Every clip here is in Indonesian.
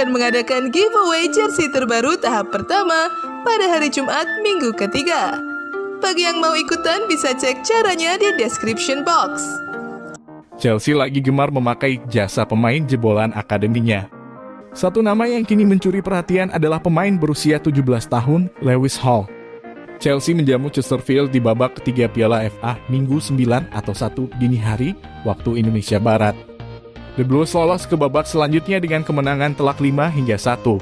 akan mengadakan giveaway jersey terbaru tahap pertama pada hari Jumat minggu ketiga. Bagi yang mau ikutan bisa cek caranya di description box. Chelsea lagi gemar memakai jasa pemain jebolan akademinya. Satu nama yang kini mencuri perhatian adalah pemain berusia 17 tahun, Lewis Hall. Chelsea menjamu Chesterfield di babak ketiga Piala FA Minggu 9 atau 1 dini hari waktu Indonesia Barat. The Blues lolos ke babak selanjutnya dengan kemenangan telak 5-1.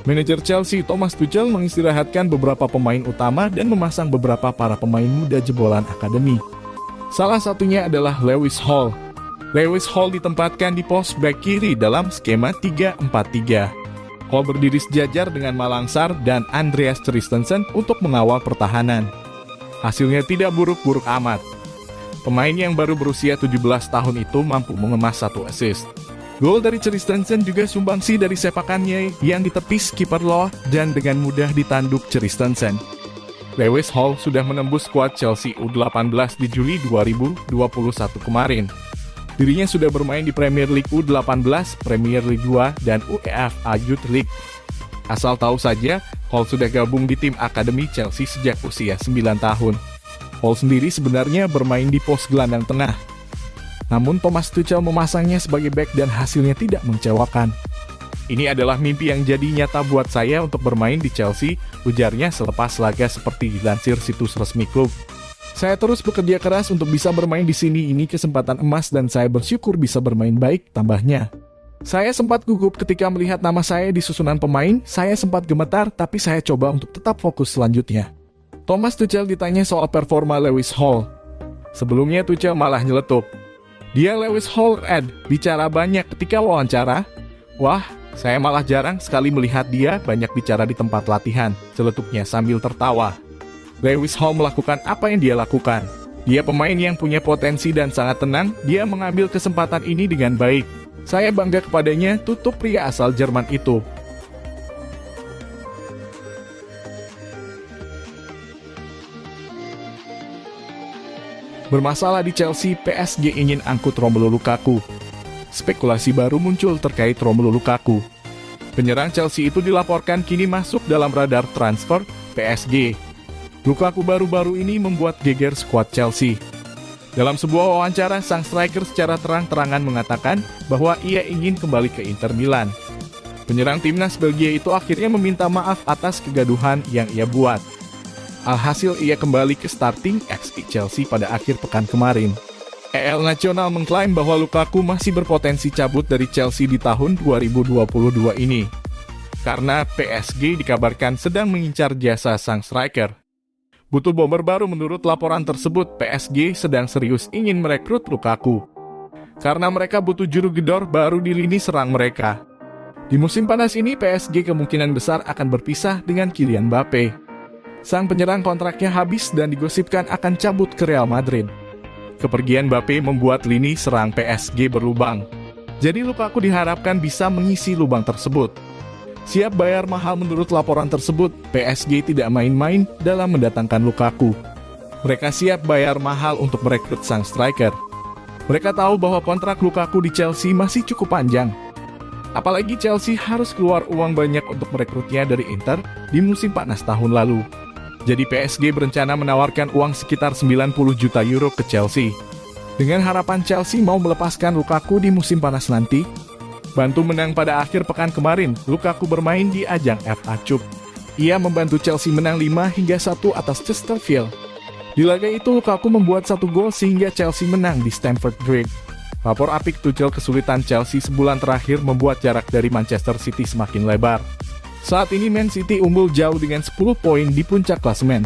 Manajer Chelsea Thomas Tuchel mengistirahatkan beberapa pemain utama dan memasang beberapa para pemain muda jebolan akademi. Salah satunya adalah Lewis Hall. Lewis Hall ditempatkan di pos bek kiri dalam skema 3-4-3. Hall berdiri sejajar dengan Malang Sarr dan Andreas Christensen untuk mengawal pertahanan. Hasilnya tidak buruk-buruk amat. Pemain yang baru berusia 17 tahun itu mampu mengemas 1 assist. Gol dari Christensen juga sumbangsi dari sepakannya yang ditepis kiper Loh dan dengan mudah ditanduk Christensen. Lewis Hall sudah menembus skuad Chelsea U18 di Juli 2021 kemarin. Dirinya sudah bermain di Premier League U18, Premier League 2, dan UEFA Youth League. Asal tahu saja, Hall sudah gabung di tim akademi Chelsea sejak usia 9 tahun. Hall sendiri sebenarnya bermain di pos gelandang tengah. Namun Thomas Tuchel memasangnya sebagai bek dan hasilnya tidak mengecewakan. Ini adalah mimpi yang jadi nyata buat saya untuk bermain di Chelsea, ujarnya selepas laga seperti dilansir situs resmi klub. Saya terus bekerja keras untuk bisa bermain di sini, ini kesempatan emas dan saya bersyukur bisa bermain baik, tambahnya. Saya sempat gugup ketika melihat nama saya di susunan pemain, saya sempat gemetar tapi saya coba untuk tetap fokus selanjutnya. Thomas Tuchel ditanya soal performa Lewis Hall. Sebelumnya Tuchel malah nyeletuk. Dia Lewis Hall, bicara banyak ketika wawancara. Wah, saya malah jarang sekali melihat dia banyak bicara di tempat latihan, celetuknya sambil tertawa. Lewis Hall melakukan apa yang dia lakukan. Dia pemain yang punya potensi dan sangat tenang, dia mengambil kesempatan ini dengan baik. Saya bangga kepadanya, tutup pria asal Jerman itu. Bermasalah di Chelsea, PSG ingin angkut Romelu Lukaku. Spekulasi baru muncul terkait Romelu Lukaku. Penyerang Chelsea itu dilaporkan kini masuk dalam radar transfer PSG. Lukaku baru-baru ini membuat geger skuad Chelsea. Dalam sebuah wawancara, sang striker secara terang-terangan mengatakan bahwa ia ingin kembali ke Inter Milan. Penyerang timnas Belgia itu akhirnya meminta maaf atas kegaduhan yang ia buat. Alhasil ia kembali ke starting XI Chelsea pada akhir pekan kemarin. EL Nacional mengklaim bahwa Lukaku masih berpotensi cabut dari Chelsea di tahun 2022 ini. Karena PSG dikabarkan sedang mengincar jasa sang striker. Butuh bomber baru. Menurut laporan tersebut, PSG sedang serius ingin merekrut Lukaku. Karena mereka butuh juru gedor baru di lini serang mereka. Di musim panas ini, PSG kemungkinan besar akan berpisah dengan Kylian Mbappe. Sang penyerang kontraknya habis dan digosipkan akan cabut ke Real Madrid. Kepergian Mbappe membuat lini serang PSG berlubang. Jadi Lukaku diharapkan bisa mengisi lubang tersebut. Siap bayar mahal. Menurut laporan tersebut, PSG tidak main-main dalam mendatangkan Lukaku. Mereka siap bayar mahal untuk merekrut sang striker. Mereka tahu bahwa kontrak Lukaku di Chelsea masih cukup panjang. Apalagi Chelsea harus keluar uang banyak untuk merekrutnya dari Inter di musim panas tahun lalu. Jadi PSG berencana menawarkan uang sekitar 90 juta euro ke Chelsea. Dengan harapan Chelsea mau melepaskan Lukaku di musim panas nanti. Bantu menang pada akhir pekan kemarin, Lukaku bermain di ajang FA Cup. Ia membantu Chelsea menang 5-1 atas Chesterfield. Di laga itu Lukaku membuat 1 gol sehingga Chelsea menang di Stamford Bridge. Rapor apik Tuchel kesulitan Chelsea sebulan terakhir membuat jarak dari Manchester City semakin lebar. Saat ini Man City unggul jauh dengan 10 poin di puncak klasemen.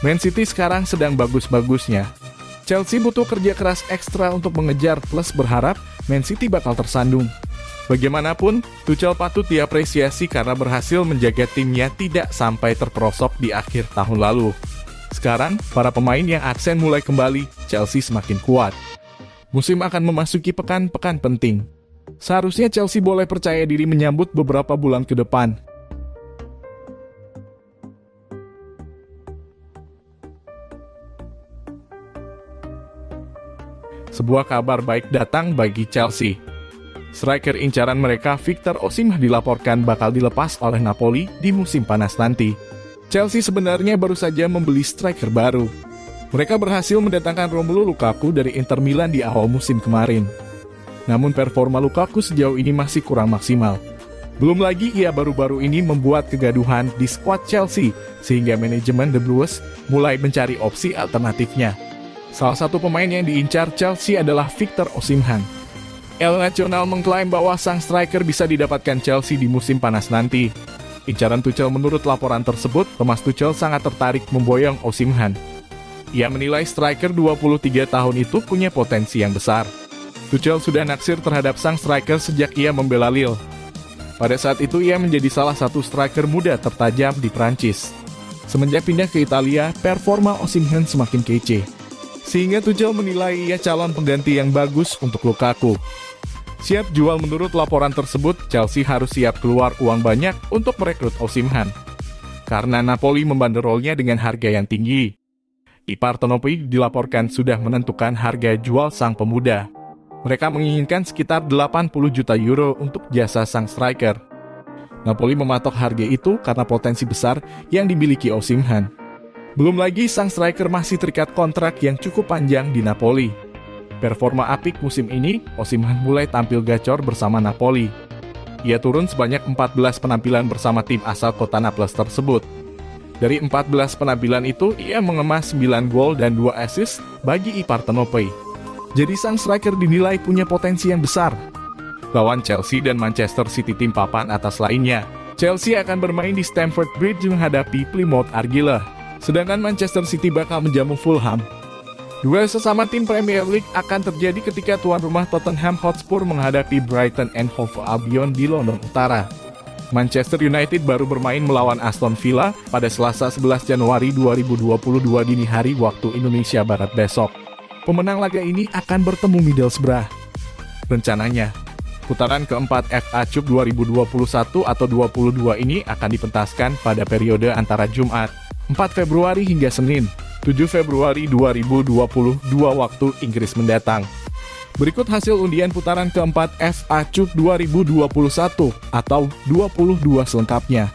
Man City sekarang sedang bagus-bagusnya. Chelsea butuh kerja keras ekstra untuk mengejar plus berharap Man City bakal tersandung. Bagaimanapun, Tuchel patut diapresiasi karena berhasil menjaga timnya tidak sampai terperosok di akhir tahun lalu. Sekarang, para pemain yang absen mulai kembali, Chelsea semakin kuat. Musim akan memasuki pekan-pekan penting. Seharusnya Chelsea boleh percaya diri menyambut beberapa bulan ke depan. Sebuah kabar baik datang bagi Chelsea. Striker incaran mereka Victor Osimhen dilaporkan bakal dilepas oleh Napoli di musim panas nanti. Chelsea sebenarnya baru saja membeli striker baru. Mereka berhasil mendatangkan Romelu Lukaku dari Inter Milan di awal musim kemarin. Namun performa Lukaku sejauh ini masih kurang maksimal. Belum lagi ia baru-baru ini membuat kegaduhan di skuad Chelsea, sehingga manajemen The Blues mulai mencari opsi alternatifnya. Salah satu pemain yang diincar Chelsea adalah Victor Osimhen. El Nacional mengklaim bahwa sang striker bisa didapatkan Chelsea di musim panas nanti. Incaran Tuchel menurut laporan tersebut, Thomas Tuchel sangat tertarik memboyong Osimhen. Ia menilai striker 23 tahun itu punya potensi yang besar. Tuchel sudah naksir terhadap sang striker sejak ia membela Lille. Pada saat itu ia menjadi salah satu striker muda tertajam di Prancis. Semenjak pindah ke Italia, performa Osimhen semakin kece. Sehingga Tuchel menilai ia calon pengganti yang bagus untuk Lukaku. Siap jual menurut laporan tersebut, Chelsea harus siap keluar uang banyak untuk merekrut Osimhen. Karena Napoli membanderolnya dengan harga yang tinggi. I Parthenope dilaporkan sudah menentukan harga jual sang pemuda. Mereka menginginkan sekitar 80 juta euro untuk jasa sang striker. Napoli mematok harga itu karena potensi besar yang dimiliki Osimhen. Belum lagi sang striker masih terikat kontrak yang cukup panjang di Napoli. Performa apik musim ini, Osimhen mulai tampil gacor bersama Napoli. Ia turun sebanyak 14 penampilan bersama tim asal kota Naples tersebut. Dari 14 penampilan itu, ia mengemas 9 gol dan 2 assist bagi I Parthenope. Jadi sang striker dinilai punya potensi yang besar. Lawan Chelsea dan Manchester City tim papan atas lainnya, Chelsea akan bermain di Stamford Bridge menghadapi Plymouth Argyle. Sedangkan Manchester City bakal menjamu Fulham. Duel sesama tim Premier League akan terjadi ketika tuan rumah Tottenham Hotspur menghadapi Brighton and Hove Albion di London Utara. Manchester United baru bermain melawan Aston Villa pada Selasa 11 Januari 2022 dini hari waktu Indonesia Barat besok. Pemenang laga ini akan bertemu Middlesbrough. Rencananya, putaran keempat FA Cup 2021 atau 22 ini akan dipentaskan pada periode antara Jumat 4 Februari hingga Senin 7 Februari 2022 waktu Inggris mendatang. Berikut hasil undian putaran keempat FA Cup 2021 atau 22 selengkapnya.